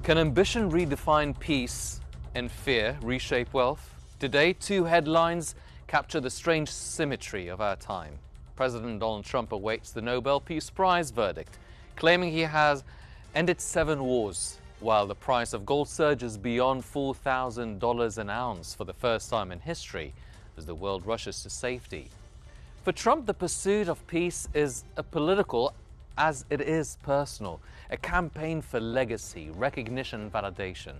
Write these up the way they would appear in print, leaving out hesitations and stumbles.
Can ambition redefine peace and fear reshape wealth? Today, two headlines capture the strange symmetry of our time. President Donald Trump awaits the Nobel Peace Prize verdict, claiming he has ended 7 wars, while the price of gold surges beyond $4,000 an ounce for the first time in history as the world rushes to safety. For Trump, the pursuit of peace is a political as it is personal, a campaign for legacy, recognition, and validation.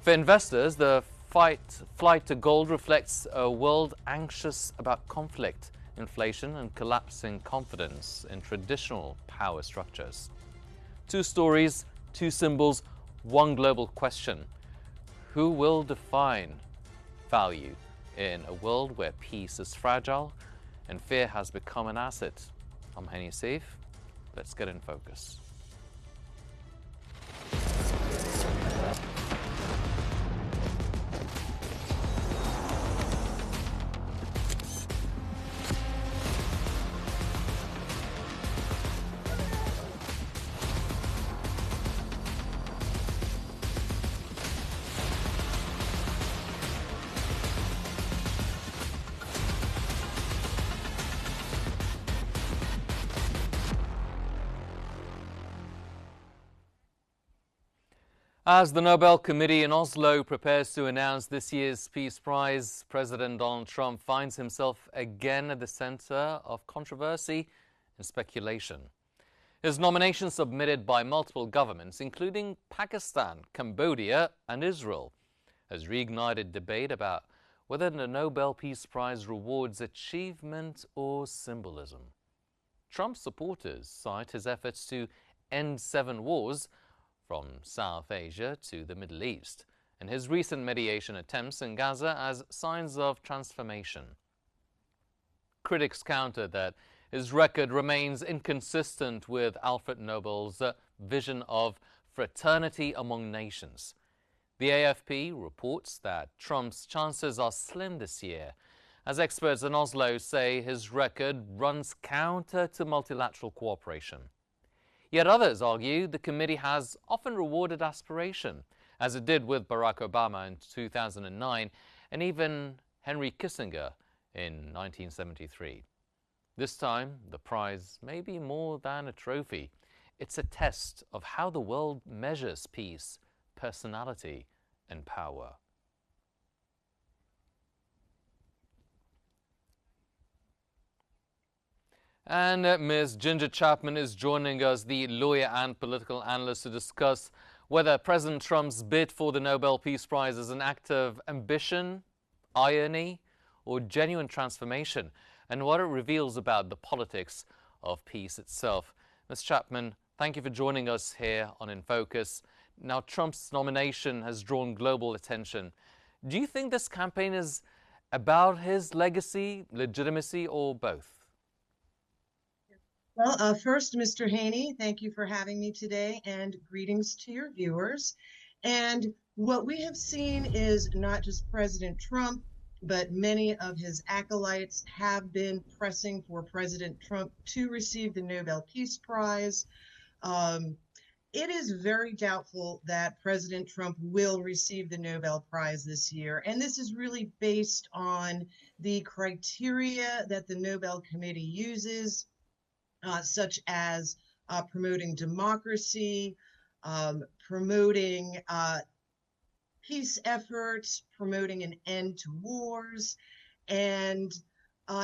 For investors, the flight to gold reflects a world anxious about conflict, inflation, and collapsing confidence in traditional power structures. Two stories, two symbols, one global question. Who will define value in a world where peace is fragile and fear has become an asset? I'm Henny Saif. Let's get in focus. As the Nobel Committee in Oslo prepares to announce this year's Peace Prize, President Donald Trump finds himself again at the center of controversy and speculation. His nomination, submitted by multiple governments, including Pakistan, Cambodia, and Israel, has reignited debate about whether the Nobel Peace Prize rewards achievement or symbolism. Trump's supporters cite his efforts to end 7 wars, from South Asia to the Middle East, and his recent mediation attempts in Gaza as signs of transformation. Critics counter that his record remains inconsistent with Alfred Nobel's vision of fraternity among nations. The AFP reports that Trump's chances are slim this year, as experts in Oslo say his record runs counter to multilateral cooperation. Yet others argue the committee has often rewarded aspiration, as it did with Barack Obama in 2009 and even Henry Kissinger in 1973. This time, the prize may be more than a trophy. It's a test of how the world measures peace, personality, and power. And Ms. Ginger Chapman is joining us, the lawyer and political analyst, to discuss whether President Trump's bid for the Nobel Peace Prize is an act of ambition, irony, or genuine transformation, and what it reveals about the politics of peace itself. Ms. Chapman, thank you for joining us here on In Focus. Now, Trump's nomination has drawn global attention. Do you think this campaign is about his legacy, legitimacy, or both? Well, first, Mr. Haney, thank you for having me today, and greetings to your viewers. And what we have seen is not just President Trump, but many of his acolytes have been pressing for President Trump to receive the Nobel Peace Prize. It is very doubtful that President Trump will receive the Nobel Prize this year, and this is really based on the criteria that the Nobel Committee uses, such as promoting democracy, promoting peace efforts, promoting an end to wars. And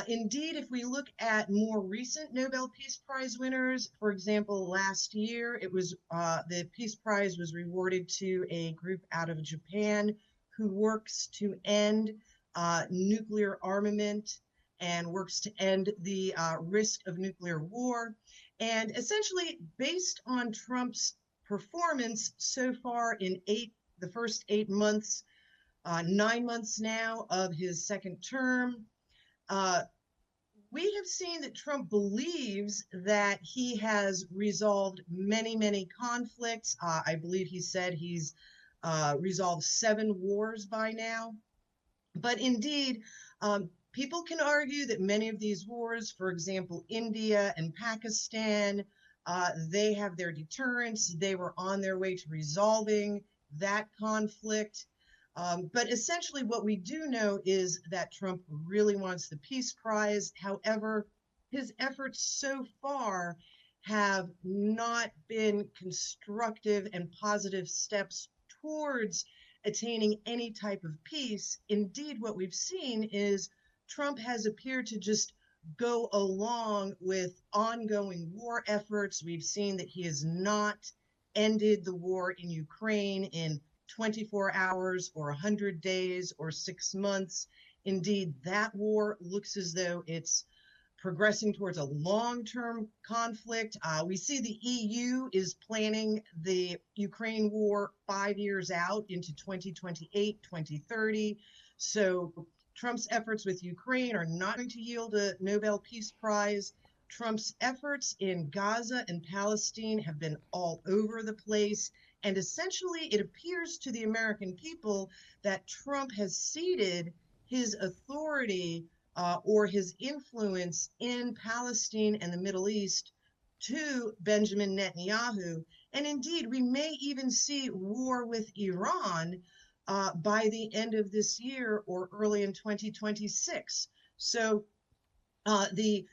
indeed, if we look at more recent Nobel Peace Prize winners, for example, last year, it was the Peace Prize was rewarded to a group out of Japan who works to end nuclear armament and works to end the risk of nuclear war. And essentially, based on Trump's performance so far in the first 8 months, 9 months now of his second term, we have seen that Trump believes that he has resolved many, many conflicts. I believe he said he's resolved 7 wars by now. But indeed, people can argue that many of these wars, for example, India and Pakistan, They have their deterrence. They were on their way to resolving that conflict. But essentially, what we do know is that Trump really wants the Peace Prize. However, his efforts so far have not been constructive and positive steps towards attaining any type of peace. Indeed, what we've seen is Trump has appeared to just go along with ongoing war efforts. We've seen that he has not ended the war in Ukraine in 24 hours or 100 days or 6 months. Indeed, that war looks as though it's progressing towards a long-term conflict. We see the EU is planning the Ukraine war 5 years out into 2028, 2030. So Trump's efforts with Ukraine are not going to yield a Nobel Peace Prize. Trump's efforts in Gaza and Palestine have been all over the place. And essentially, it appears to the American people that Trump has ceded his authority or his influence in Palestine and the Middle East to Benjamin Netanyahu. And indeed, we may even see war with Iran by the end of this year or early in 2026. So the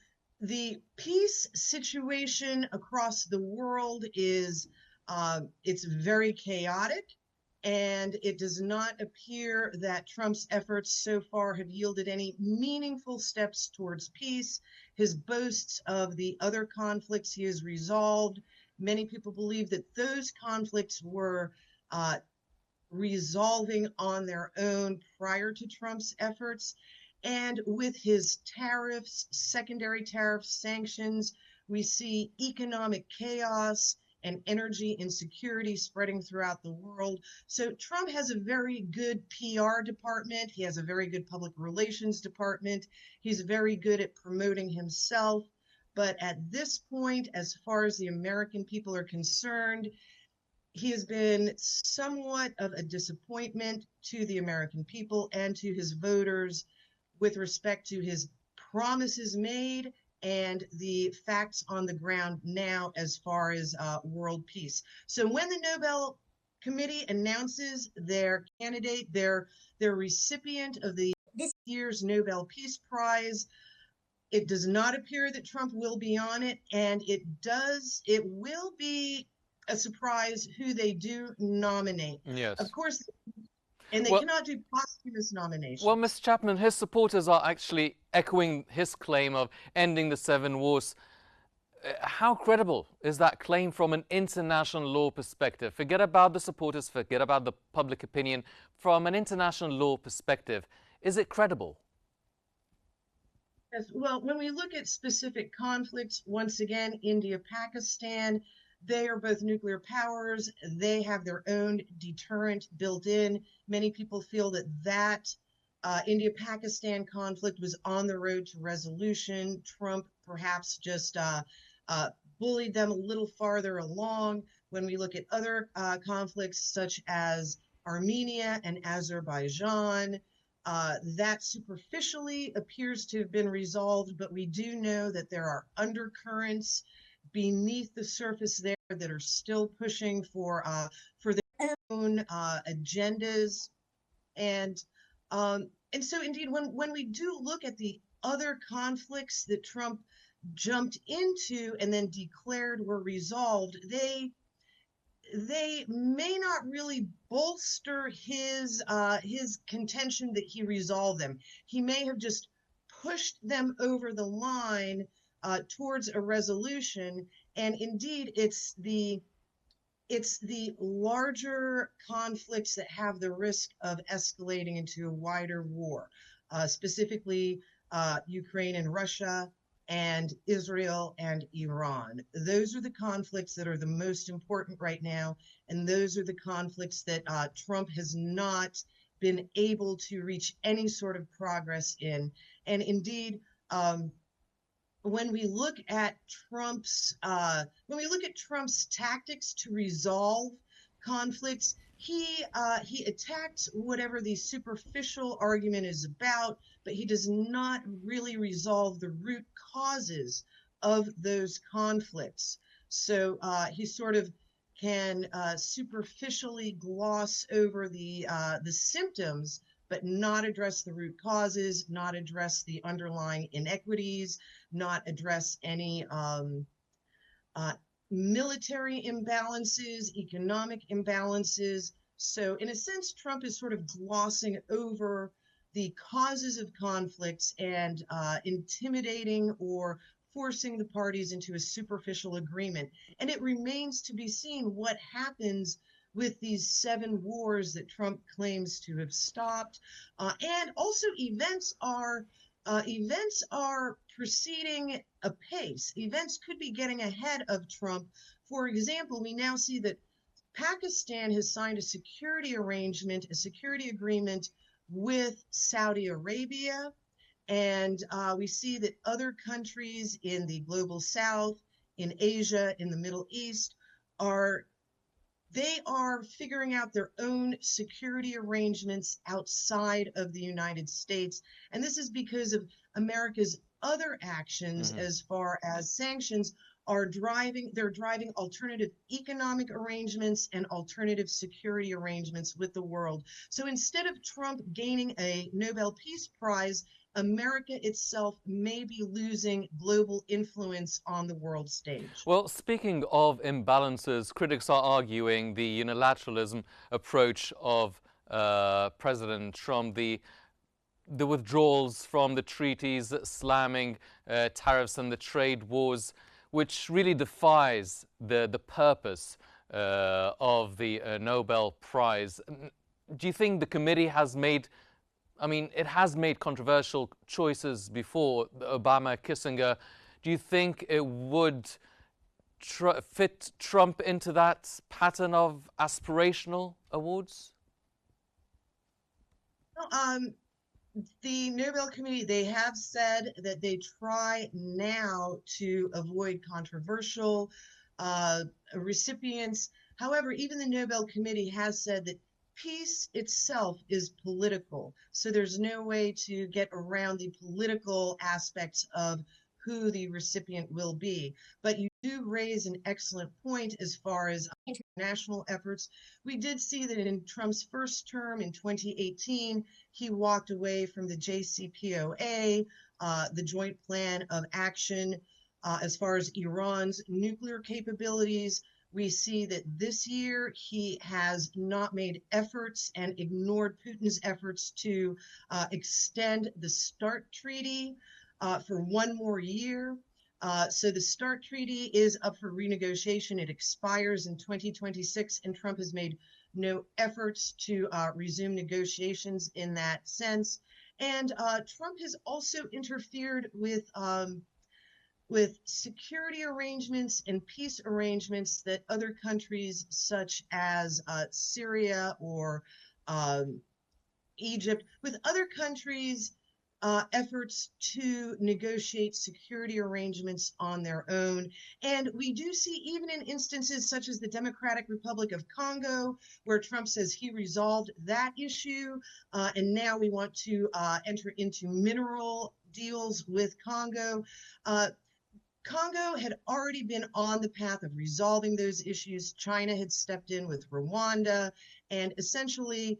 peace situation across the world is it's very chaotic, and it does not appear that Trump's efforts so far have yielded any meaningful steps towards peace. His boasts of the other conflicts he has resolved, many people believe that those conflicts were resolving on their own prior to Trump's efforts. And with his tariffs, secondary tariff sanctions, we see economic chaos and energy insecurity spreading throughout the world. So Trump has a very good PR department. He has a very good public relations department. He's very good at promoting himself. But at this point, as far as the American people are concerned, he has been somewhat of a disappointment to the American people and to his voters with respect to his promises made and the facts on the ground now as far as world peace. So when the Nobel Committee announces their candidate, their recipient of this year's Nobel Peace Prize, it does not appear that Trump will be on it, and it will be a surprise who they do nominate. Yes. Of course, and they cannot do posthumous nominations. Well, Ms. Chapman, his supporters are actually echoing his claim of ending the 7 wars. How credible is that claim from an international law perspective? Forget about the supporters, forget about the public opinion. From an international law perspective, is it credible? Yes, well, when we look at specific conflicts, once again, India, Pakistan, they are both nuclear powers. They have their own deterrent built in. Many people feel that India-Pakistan conflict was on the road to resolution. Trump perhaps just bullied them a little farther along. When we look at other conflicts such as Armenia and Azerbaijan, that superficially appears to have been resolved, but we do know that there are undercurrents beneath the surface there that are still pushing for their own agendas. And so indeed, when we do look at the other conflicts that Trump jumped into and then declared were resolved, they may not really bolster his contention that he resolved them. He may have just pushed them over the line towards a resolution. And indeed, it's the larger conflicts that have the risk of escalating into a wider war, specifically Ukraine and Russia, and Israel and Iran. Those are the conflicts that are the most important right now, and those are the conflicts that Trump has not been able to reach any sort of progress in. And indeed, when we look at Trump's tactics to resolve conflicts, he attacks whatever the superficial argument is about, but he does not really resolve the root causes of those conflicts. So he sort of can superficially gloss over the symptoms, but not address the root causes, not address the underlying inequities, not address any uh, military imbalances, economic imbalances. So, in a sense, Trump is sort of glossing over the causes of conflicts and intimidating or forcing the parties into a superficial agreement. And it remains to be seen what happens with these 7 wars that Trump claims to have stopped. And also, events are proceeding apace. Events could be getting ahead of Trump. For example, we now see that Pakistan has signed a security arrangement, a security agreement with Saudi Arabia. And we see that other countries in the global south, in Asia, in the Middle East, are they are figuring out their own security arrangements outside of the United States. And this is because of America's other actions Hmm. as far as sanctions they're driving alternative economic arrangements and alternative security arrangements with the world. So instead of Trump gaining a Nobel Peace Prize, America itself may be losing global influence on the world stage. Well, speaking of imbalances, critics are arguing the unilateralism approach of President Trump, the withdrawals from the treaties, slamming tariffs and the trade wars, which really defies the purpose of the Nobel Prize. Do you think the committee has made, I mean, it has made controversial choices before, Obama, Kissinger. Do you think it would fit Trump into that pattern of aspirational awards? Well, the Nobel Committee, they have said that they try now to avoid controversial uh, recipients. However, even the Nobel Committee has said that peace itself is political. So there's no way to get around the political aspects of who the recipient will be. But you do raise an excellent point as far as international efforts. We did see that in Trump's first term in 2018, he walked away from the JCPOA, the Joint Plan of Action, as far as Iran's nuclear capabilities. We see that this year he has not made efforts and ignored Putin's efforts to extend the START treaty for 1 more year. So the START treaty is up for renegotiation. It expires in 2026, and Trump has made no efforts to resume negotiations in that sense. And Trump has also interfered with security arrangements and peace arrangements that other countries, such as Syria or um, Egypt, with other countries' efforts to negotiate security arrangements on their own. And we do see, even in instances such as the Democratic Republic of Congo, where Trump says he resolved that issue, and now we want to enter into mineral deals with Congo. Uh, Congo had already been on the path of resolving those issues. China had stepped in with Rwanda, and essentially,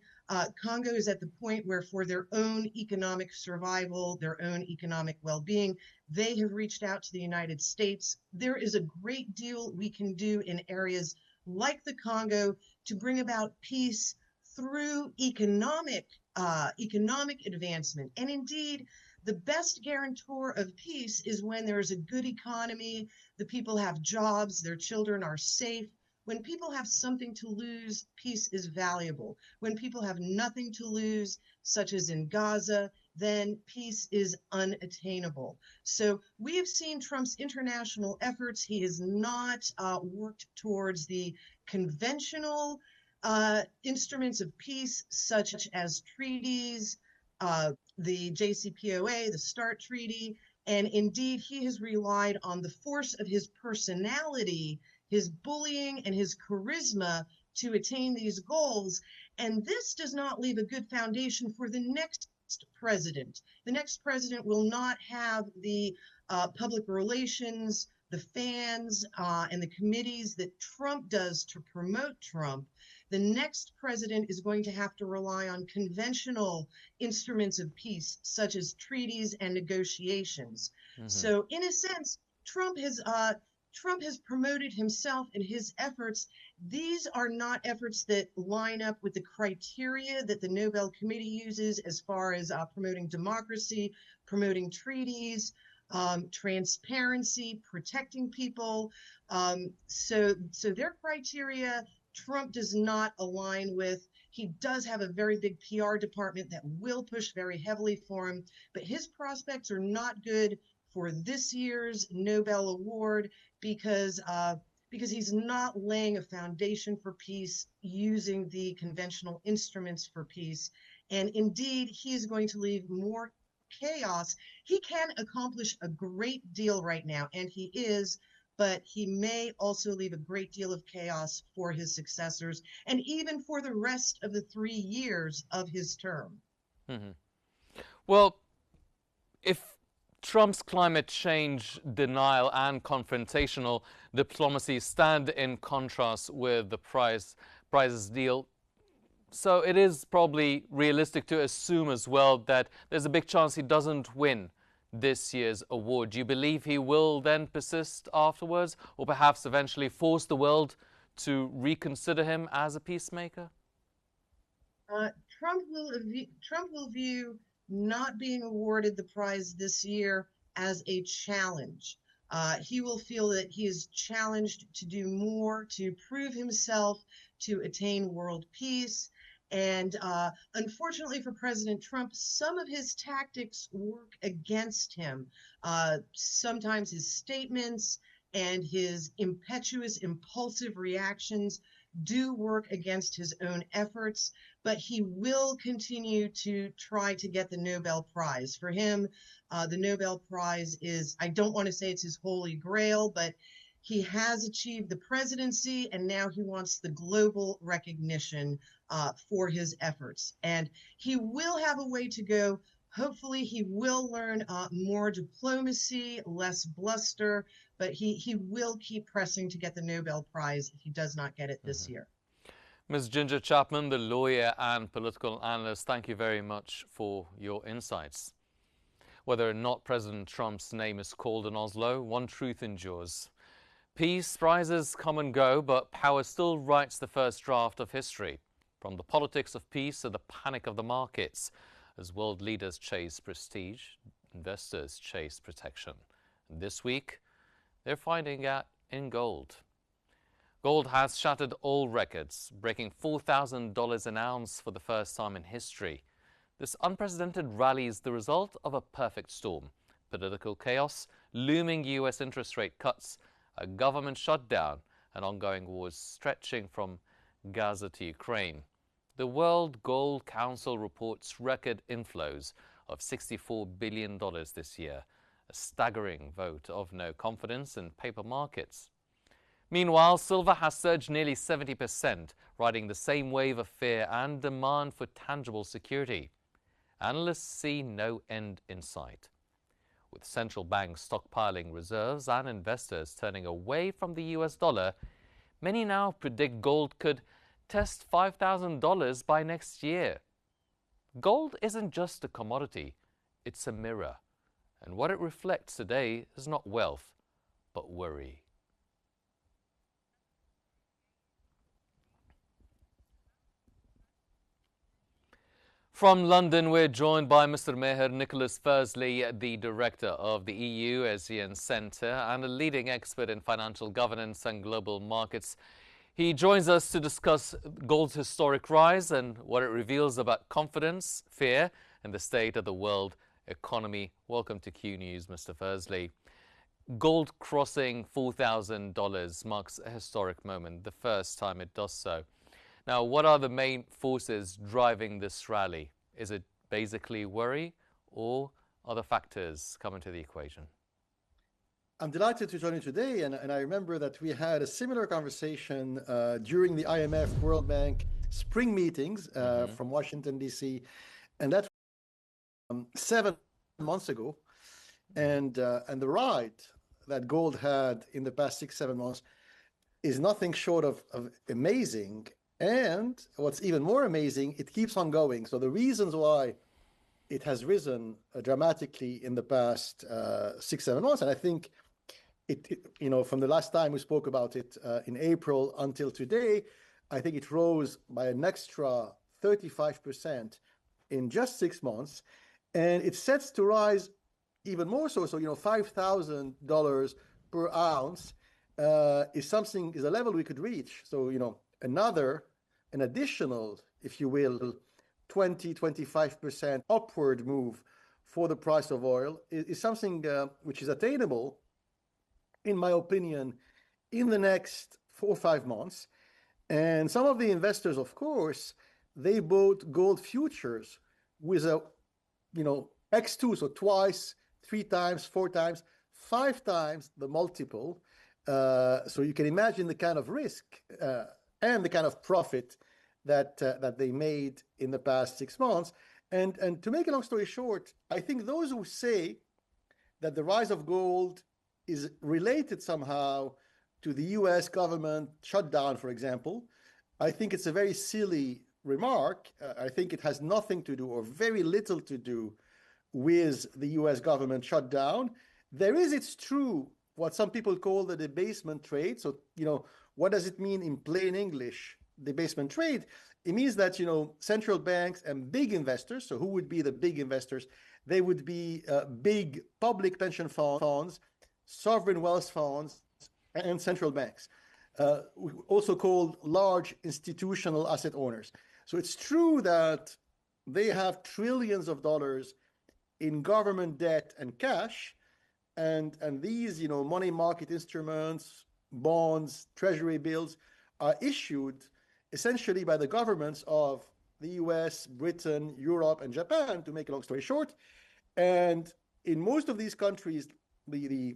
Congo is at the point where, for their own economic survival, their own economic well being, they have reached out to the United States. There is a great deal we can do in areas like the Congo to bring about peace through economic advancement. And indeed, the best guarantor of peace is when there is a good economy, the people have jobs, their children are safe. When people have something to lose, peace is valuable. When people have nothing to lose, such as in Gaza, then peace is unattainable. So we have seen Trump's international efforts. He has not worked towards the conventional instruments of peace, such as treaties, the JCPOA, the START Treaty, and indeed he has relied on the force of his personality, his bullying, and his charisma to attain these goals. And this does not leave a good foundation for the next president. The next president will not have the public relations the fans and the committees that Trump does to promote Trump, the next president is going to have to rely on conventional instruments of peace, such as treaties and negotiations. So, in a sense, Trump has promoted himself and his efforts. These are not efforts that line up with the criteria that the Nobel Committee uses as far as promoting democracy, promoting treaties, transparency, protecting people. So their criteria, Trump does not align with. He does have a very big PR department that will push very heavily for him, but his prospects are not good for this year's Nobel Award because he's not laying a foundation for peace using the conventional instruments for peace. And indeed, he is going to leave more chaos. He can accomplish a great deal right now, and he is, but he may also leave a great deal of chaos for his successors and even for the rest of the 3 years of his term. Well, if Trump's climate change denial and confrontational diplomacy stand in contrast with the prizes deal, so it is probably realistic to assume as well that there's a big chance he doesn't win this year's award. Do you believe he will then persist afterwards, or perhaps eventually force the world to reconsider him as a peacemaker? Trump will view not being awarded the prize this year as a challenge. He will feel that he is challenged to do more, to prove himself, to attain world peace. And unfortunately for President Trump, some of his tactics work against him. Sometimes his statements and his impetuous, impulsive reactions do work against his own efforts, but he will continue to try to get the Nobel Prize. For him, the Nobel Prize is, I don't want to say it's his holy grail, but he has achieved the presidency, and now he wants the global recognition for his efforts. And he will have a way to go. Hopefully, he will learn more diplomacy, less bluster, but he will keep pressing to get the Nobel Prize if he does not get it this year. Ms. Ginger Chapman, the lawyer and political analyst, thank you very much for your insights. Whether or not President Trump's name is called in Oslo, one truth endures. Peace prizes come and go, but power still writes the first draft of history. From the politics of peace to the panic of the markets, as world leaders chase prestige, investors chase protection. And this week, they're finding out in gold. Gold has shattered all records, breaking $4,000 an ounce for the first time in history. This unprecedented rally is the result of a perfect storm: political chaos, looming U.S. interest rate cuts, a government shutdown, and ongoing wars stretching from Gaza to Ukraine. The World Gold Council reports record inflows of $64 billion this year, a staggering vote of no confidence in paper markets. Meanwhile, silver has surged nearly 70%, riding the same wave of fear and demand for tangible security. Analysts see no end in sight. With central banks stockpiling reserves and investors turning away from the US dollar, many now predict gold could test $5,000 by next year. Gold isn't just a commodity, it's a mirror. And what it reflects today is not wealth, but worry. From London, we're joined by Mr. Meher Nicholas Fursley, the Director of the EU ASEAN Centre and a leading expert in financial governance and global markets. He joins us to discuss gold's historic rise and what it reveals about confidence, fear, and the state of the world economy. Welcome to Q News, Mr. Fursley. Gold crossing $4,000 marks a historic moment, the first time it does so. Now, what are the main forces driving this rally? Is it basically worry, or other factors come into the equation? I'm delighted to join you today, and I remember that we had a similar conversation during the IMF World Bank spring meetings from Washington, D.C., and that was 7 months ago. And the that gold had in the past 6, 7 months is nothing short of amazing. And what's even more amazing, it keeps on going. So the reasons why it has risen dramatically in the past 6, 7 months, and I think from the last time we spoke about it in April until today, I think it rose by an extra 35% in just 6 months, and it sets to rise even more so. So $5,000 per ounce is a level we could reach. So an additional, if you will, 20-25% upward move for the price of oil is something which is attainable, in my opinion, in the next 4 or 5 months. And some of the investors, of course, they bought gold futures with a X2, so twice, 3 times, 4 times, 5 times the multiple. So you can imagine the kind of risk and the kind of profit that they made in the past 6 months. And to make a long story short, I think those who say that the rise of gold is related somehow to the US government shutdown, for example, I think it's a very silly remark. I think it has nothing to do, or very little to do, with the US government shutdown. There is, it's true, what some people call the debasement trade. So, what does it mean in plain English, debasement trade? It means that, central banks and big investors, so who would be the big investors? They would be big public pension funds, sovereign wealth funds, and central banks, also called large institutional asset owners. So it's true that they have trillions of dollars in government debt and cash, and these money market instruments, bonds, treasury bills are issued essentially by the governments of the US, Britain, Europe, and Japan, to make a long story short. And in most of these countries, the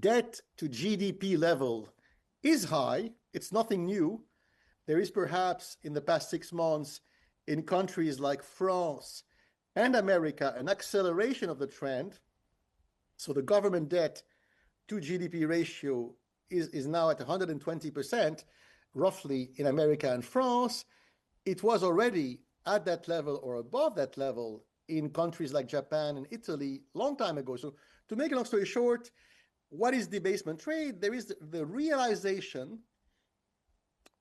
debt to GDP level is high. It's nothing new. There is perhaps in the past 6 months in countries like France and America an acceleration of the trend. So the government debt to GDP ratio is now at 120%, roughly, in America and France. It was already at that level or above that level in countries like Japan and Italy long time ago. So to make a long story short, what is debasement trade? There is the realization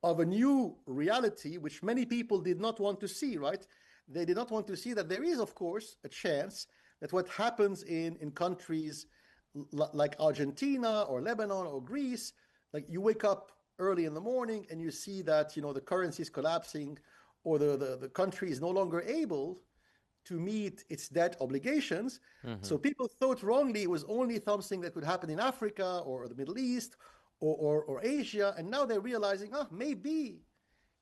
of a new reality which many people did not want to see, right? They did not want to see that there is, of course, a chance that what happens in countries like Argentina or Lebanon or Greece, like you wake up early in the morning and you see that the currency is collapsing, or the country is no longer able to meet its debt obligations. Mm-hmm. So people thought wrongly it was only something that could happen in Africa or the Middle East or Asia, and now they're realizing, maybe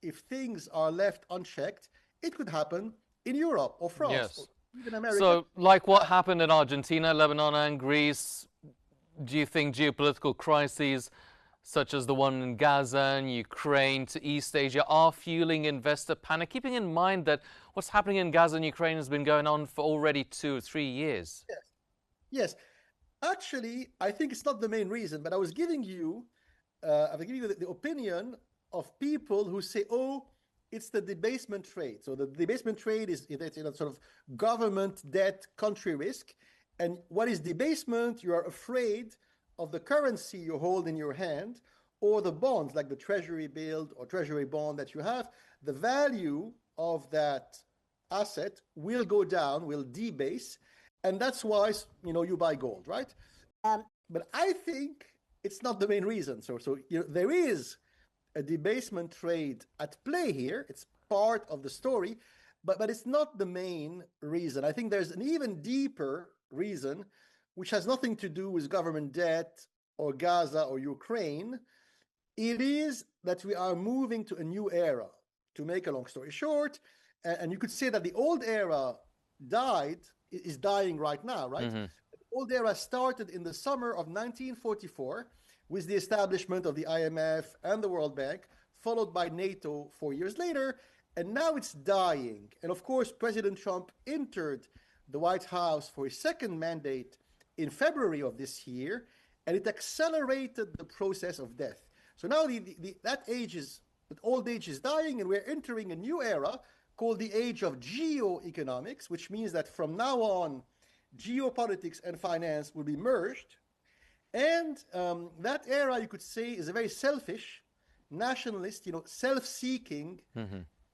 if things are left unchecked, it could happen in Europe or France. Yes. Or even America. So, like what happened in Argentina, Lebanon, and Greece, do you think geopolitical crises such as the one in Gaza and Ukraine to East Asia are fueling investor panic, keeping in mind that what's happening in Gaza and Ukraine has been going on for already 2 or 3 years? Yes. Actually, I think it's not the main reason, but I was giving you the opinion of people who say, it's the debasement trade. So the debasement trade is sort of government debt, country risk. And what is debasement? You are afraid of the currency you hold in your hand, or the bonds, like the treasury bill or treasury bond that you have. The value of that asset will go down, will debase, and that's why you buy gold, right? But I think it's not the main reason. So there is a debasement trade at play here. It's part of the story, but it's not the main reason. I think there's an even deeper reason, which has nothing to do with government debt or Gaza or Ukraine. It is that we are moving to a new era. To make a long story short, and you could say that the old era is dying right now, right? Mm-hmm. The old era started in the summer of 1944 with the establishment of the IMF and the World Bank, followed by NATO 4 years later, and now it's dying. And of course, President Trump entered the White House for his second mandate in February of this year, and it accelerated the process of death. So now that old age is dying, and we're entering a new era called the age of geoeconomics, which means that from now on, geopolitics and finance will be merged. And that era, you could say, is a very selfish, nationalist, self-seeking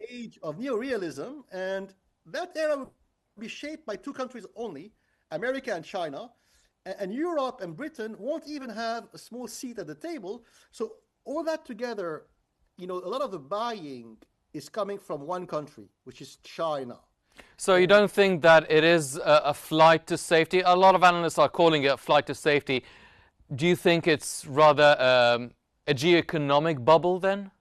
age of neorealism. And that era will be shaped by two countries only, America and China. And Europe and Britain won't even have a small seat at the table. So all that together, a lot of the buying is coming from one country, which is China. So you don't think that it is a flight to safety? A lot of analysts are calling it a flight to safety. Do you think it's rather a geoeconomic bubble then?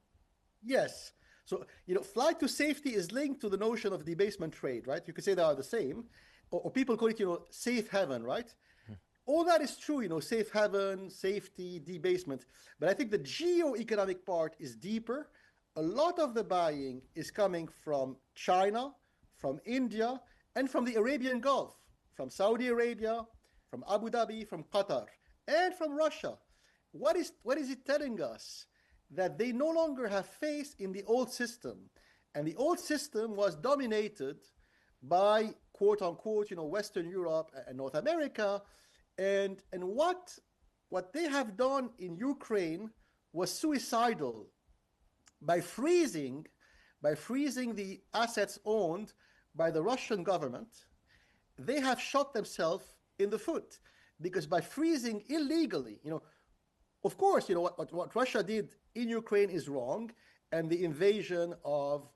Yes. So, flight to safety is linked to the notion of debasement trade, right? You could say they are the same. Or people call it, safe haven, right? All that is true, safe haven, safety, debasement. But I think the geoeconomic part is deeper. A lot of the buying is coming from China, from India, and from the Arabian Gulf, from Saudi Arabia, from Abu Dhabi, from Qatar, and from Russia. What is it telling us? That they no longer have faith in the old system. And the old system was dominated by, quote unquote, Western Europe and North America. And what they have done in Ukraine was suicidal. By freezing the assets owned by the Russian government, they have shot themselves in the foot. Because by freezing illegally, of course, what Russia did in Ukraine is wrong, and the invasion of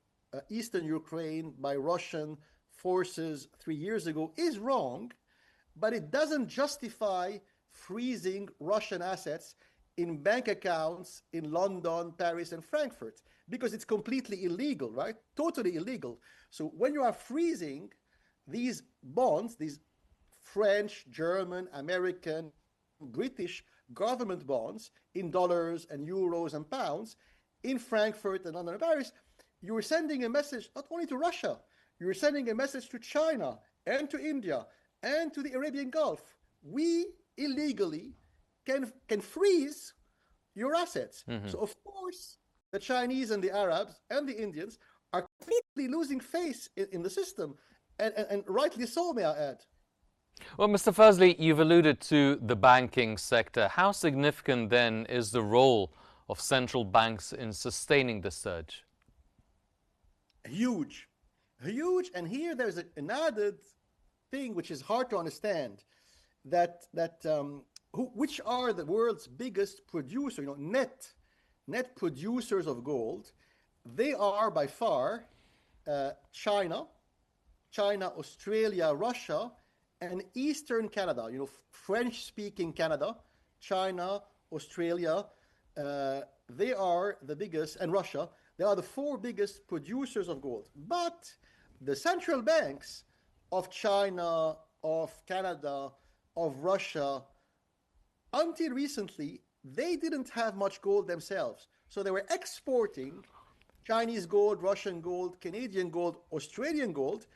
eastern Ukraine by Russian forces 3 years ago is wrong, but it doesn't justify freezing Russian assets in bank accounts in London, Paris, and Frankfurt, because it's completely illegal, right? Totally illegal. So when you are freezing these bonds, these French, German, American, British government bonds in dollars and euros and pounds in Frankfurt and London and Paris, you were sending a message not only to Russia, you were sending a message to China and to India and to the Arabian Gulf. We illegally can freeze your assets. So of course, the Chinese and the Arabs and the Indians are completely losing faith in the system, and rightly so, may I add. Well, Mr. Fazli, you've alluded to the banking sector. How significant then is the role of central banks in sustaining the surge? Huge. And here there's an added thing which is hard to understand, which are the world's biggest producer, net producers of gold. They are by far China, Australia, Russia, and Eastern Canada, French-speaking Canada, China, Australia, they are the biggest, and Russia, they are the four biggest producers of gold. But the central banks of China, of Canada, of Russia, until recently, they didn't have much gold themselves. So they were exporting Chinese gold, Russian gold, Canadian gold, Australian gold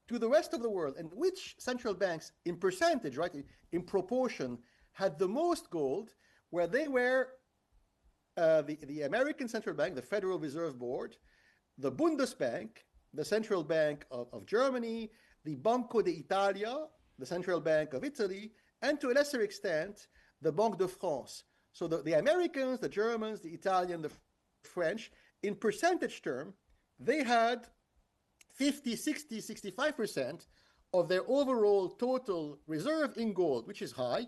to the rest of the world. And which central banks, in percentage, right, in proportion, had the most gold, where they were the American Central Bank, the Federal Reserve Board, the Bundesbank, the Central Bank of Germany, the Banco d'Italia, the Central Bank of Italy, and to a lesser extent, the Banque de France. So the Americans, the Germans, the Italians, the French, in percentage term, they had 50, 60, 65% of their overall total reserve in gold, which is high.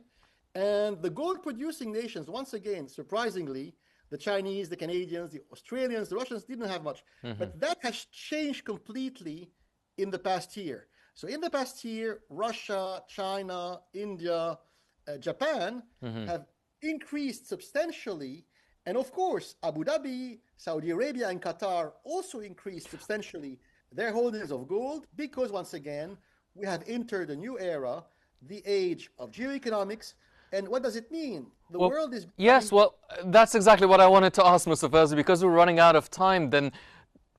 And the gold-producing nations, once again, surprisingly, the Chinese, the Canadians, the Australians, the Russians didn't have much. But that has changed completely in the past year. So in the past year, Russia, China, India, Japan have increased substantially. And of course, Abu Dhabi, Saudi Arabia, and Qatar also increased substantially their holdings of gold, because once again, we have entered a new era, the age of geoeconomics. And what does it mean? The world is... Yes, well, that's exactly what I wanted to ask, Mr. Fazli, because we're running out of time. Then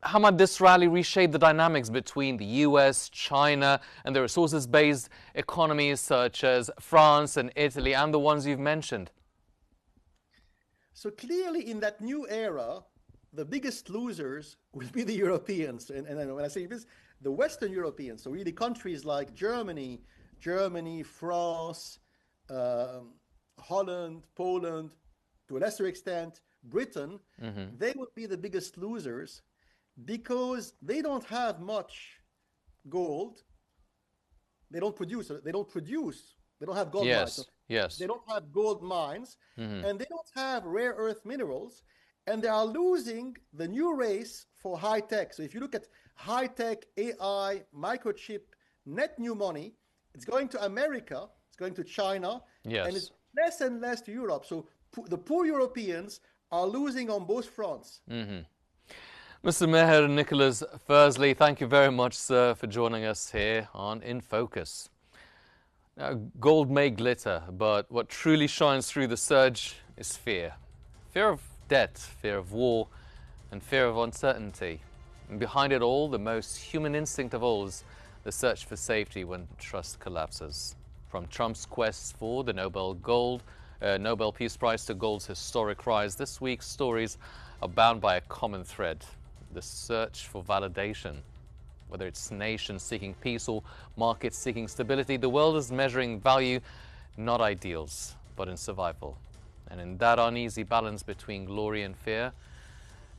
how might this rally reshape the dynamics between the US, China, and the resources-based economies such as France and Italy, and the ones you've mentioned? So clearly, in that new era, the biggest losers will be the Europeans. And when I say this, the Western Europeans, so really countries like Germany, France, Holland, Poland, to a lesser extent, Britain, they will be the biggest losers because they don't have much gold. They don't produce. They don't have gold mines. So Yes. they don't have gold mines, and they don't have rare earth minerals, and they are losing the new race for high tech. So if you look at high tech, AI, microchip, net new money, it's going to America, it's going to China, and it's less and less to Europe. So the poor Europeans are losing on both fronts. Mr. Meher Nicholas Fursley, thank you very much, sir, for joining us here on In Focus. Now, gold may glitter, but what truly shines through the surge is fear. Fear of debt, fear of war, and fear of uncertainty. And behind it all, the most human instinct of all is the search for safety when trust collapses. From Trump's quest for the Nobel Peace Prize to gold's historic rise, this week's stories are bound by a common thread: the search for validation. Whether it's nations seeking peace or markets seeking stability, the world is measuring value, not ideals, but in survival. And in that uneasy balance between glory and fear,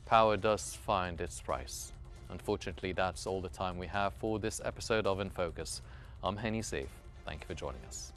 power does find its price. Unfortunately, that's all the time we have for this episode of In Focus. I'm Henny Saif. Thank you for joining us.